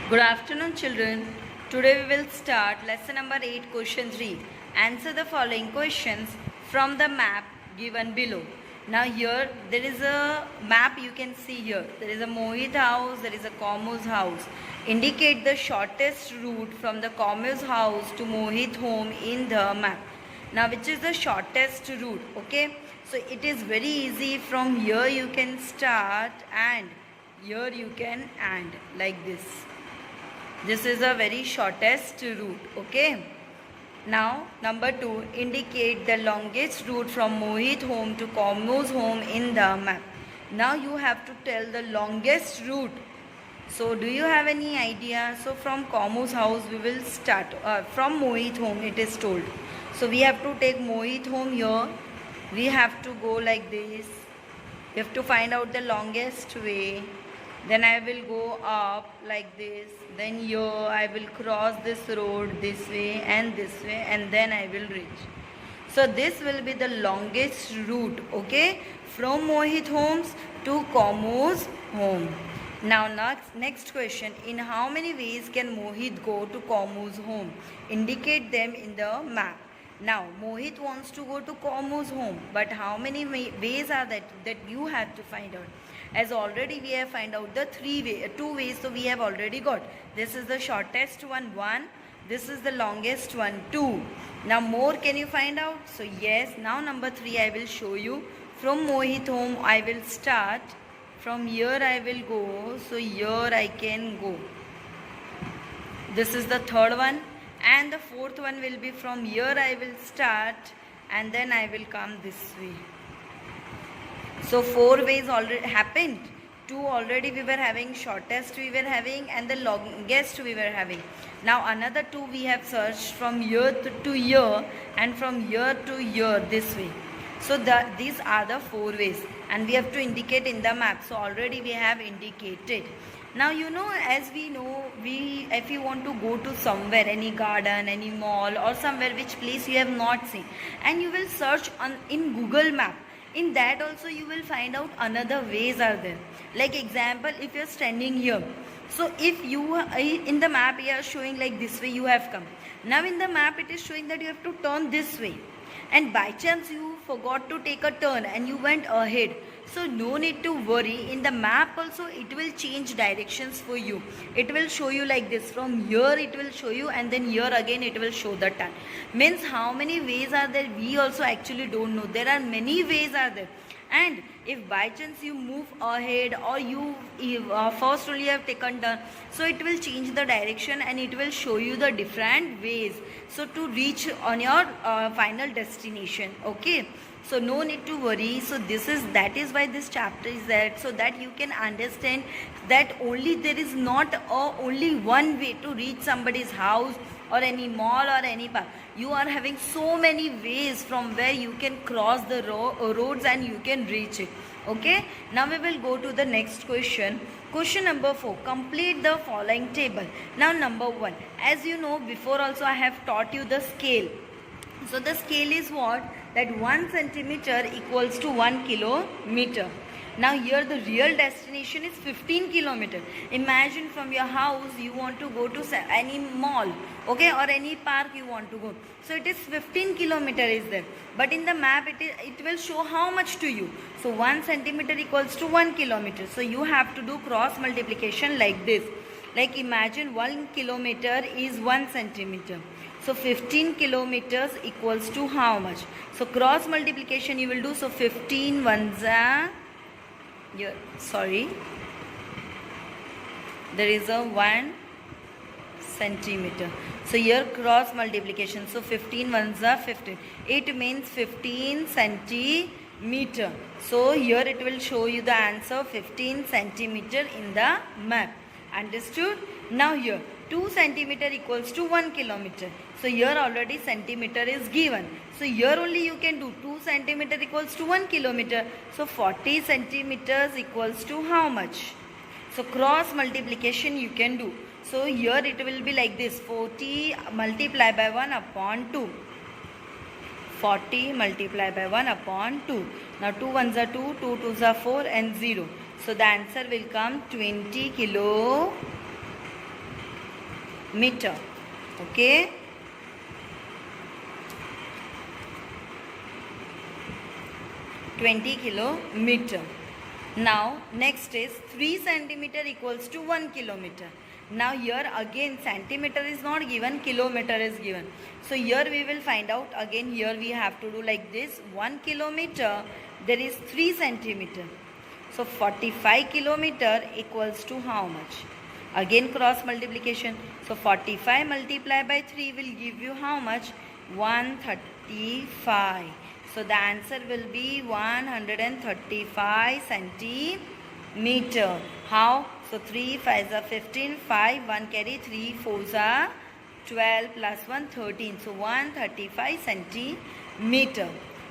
Good afternoon, children. Today we will start lesson number 8, question 3. Answer the following questions from the map given below. Now here there is a map you can see here. There is a Mohit house, there is a Komuz house. Indicate the shortest route from the Komuz house to Mohit home in the map. Now which is the shortest route? Okay. So it is very easy. From here you can start and here you can end like this. This is a very shortest route. Okay. Now number 2, indicate the longest route from Mohit home to Komuz home in the map. Now you have to tell the longest route. So do you have any idea? So from Komuz house we will start. From Mohit home it is told. So we have to take Mohit home here. We have to go like this. We have to find out the longest way. Then I will go up like this. Then here I will cross this road this way, and then I will reach. So this will be the longest route, okay, from Mohit homes to Komuz home. Now next question. In how many ways can Mohit go to Komuz home? Indicate them in the map. Now Mohit wants to go to Komuz home, but how many ways are that you have to find out? As already we have find out the two ways, so we have already got. This is the shortest one, 1. This is the longest one, 2. Now more can you find out? So yes, now number 3 I will show you. From Mohit home I will start. From here I will go. So here I can go. This is the third one. And the fourth one will be from here I will start and then I will come this way. So 4 ways already happened. 2 already we were having, shortest we were having, and the longest we were having. Now another 2 we have searched, from here to here and from here to here this way. So these are the 4 ways and we have to indicate in the map. So already we have indicated. Now as we know, if you want to go to somewhere, any garden, any mall or somewhere which place you have not seen, and you will search in Google Map. In that also you will find out another ways are there. Like example, if you are standing here, so if you in the map you are showing like this way you have come. Now in the map it is showing that you have to turn this way, and by chance you forgot to take a turn and you went ahead. So no need to worry. In the map also it will change directions for you. It will show you like this. From here it will show you, and then here again it will show the turn. Means how many ways are there? We also actually don't know. There are many ways are there. And if by chance you move ahead, or you first only have taken turn, so it will change the direction and it will show you the different ways, so to reach on your final destination. Okay, so no need to worry. So that is why this chapter is there, so that you can understand that there is not only one way to reach somebody's house or any mall or any park. You are having so many ways from where you can cross the roads and you can reach it. Okay, now we will go to the next question. Question number 4, complete the following table. Now number 1, as you know, before also I have taught you the scale. So the scale is what? That 1 centimeter equals to 1 kilometer. Now here the real destination is 15 kilometer. Imagine from your house you want to go to any mall, okay, or any park you want to go. So it is 15 kilometer is there. But in the map it will show how much to you. So 1 centimeter equals to 1 kilometer. So you have to do cross multiplication like this. Like imagine 1 kilometer is 1 centimeter. So 15 kilometers equals to how much? So cross multiplication you will do. So 15 ones are, there is a 1 centimeter. So here cross multiplication. So 15 ones are 15. It means 15 centimeter. So here it will show you the answer 15 centimeter in the map. Understood? Now here 2 centimeter equals to 1 kilometer. So here already centimeter is given. So here only you can do 2 centimeter equals to 1 kilometer. So 40 centimeters equals to how much? So cross multiplication you can do. So here it will be like this. 40 multiplied by 1 upon 2. 40 multiplied by 1 upon 2. Now 2 ones are 2, 2 twos are 4 and 0. So the answer will come 20 meter. Okay. kilometer. Now next is 3 centimeter equals to 1 kilometer. Now here again centimeter is not given, kilometer is given. So here we will find out again. Here we have to do like this. 1 kilometer there is 3 centimeter. So 45 kilometer equals to how much? Again cross multiplication. So 45 multiplied by 3 will give you how much? 135. So the answer will be 135 centimeter. How? So 3 5s are 15, 5, 1 carry, 3 4s are 12 plus 1 13. So 135 centimeter.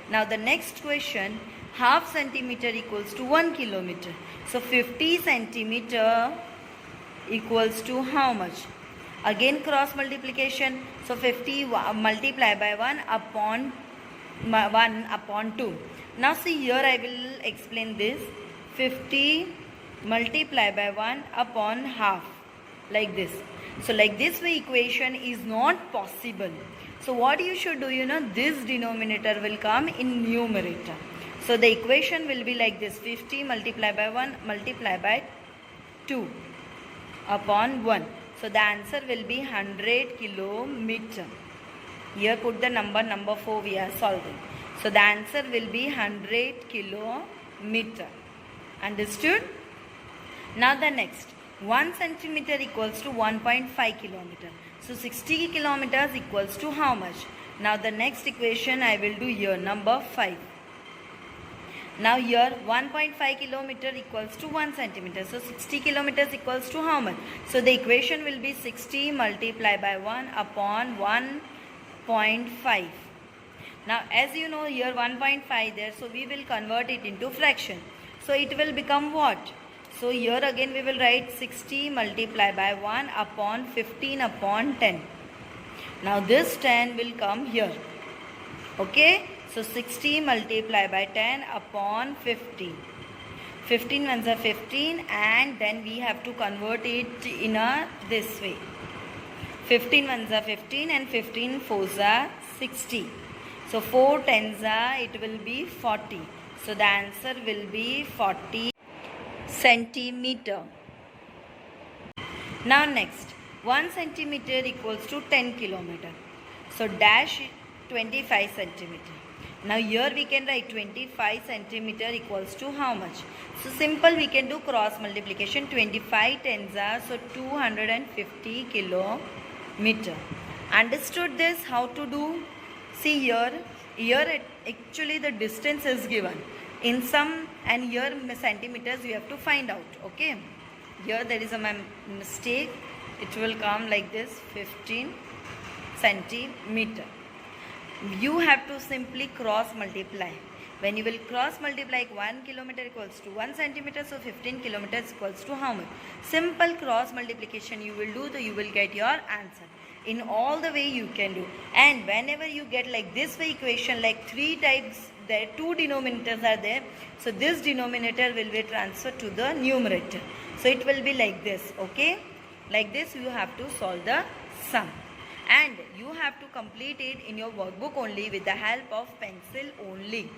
Now the next question, half centimeter equals to 1 kilometer. So 50 centimeter equals to how much? Again cross multiplication. So 50 multiplied by 1 upon 2. Now see here I will explain this. 50 multiplied by 1 upon half, like this. So like this way equation is not possible. So what you should do, this denominator will come in numerator. So the equation will be like this. 50 multiplied by 1 multiplied by 2 upon 1. So the answer will be 100 kilometer. Here put the number 4 we are solving. So the answer will be 100 kilometer. Understood? Now the next, 1 centimeter equals to 1.5 kilometer. So 60 kilometers equals to how much? Now the next equation I will do here, number 5. Now here 1.5 kilometer equals to 1 centimeter. So 60 kilometers equals to how much? So the equation will be 60 multiplied by 1 upon 1.5. Now as you know here 1.5 there, so we will convert it into fraction. So it will become what? So here again we will write 60 multiplied by 1 upon 15 upon 10. Now this 10 will come here. Okay. So 60 multiplied by 10 upon 15. 15 ones are 15 and then we have to convert it in this way. 15 ones are 15 and 15 fours are 60. So 4 tens are, it will be 40. So the answer will be 40 centimeter. Now next, 1 centimeter equals to 10 kilometer. So dash 25 centimeter. Now here we can write 25 centimeter equals to how much? So simple, we can do cross multiplication. 25 tens are, so 250 kilometer. Understood this? How to do? See here actually the distance is given in some, and here centimeters you have to find out. Okay, here there is a mistake. It will come like this, 15 centimeter. You have to simply cross multiply. When you will cross multiply, 1 kilometer equals to 1 centimeter, so 15 kilometers equals to how much? Simple cross multiplication you will do, you will get your answer. In all the way you can do. And whenever you get like this way equation, like 3 types, there 2 denominators are there. So this denominator will be transferred to the numerator. So it will be like this. Okay, like this you have to solve the sum. And you have to complete it in your workbook only with the help of pencil only.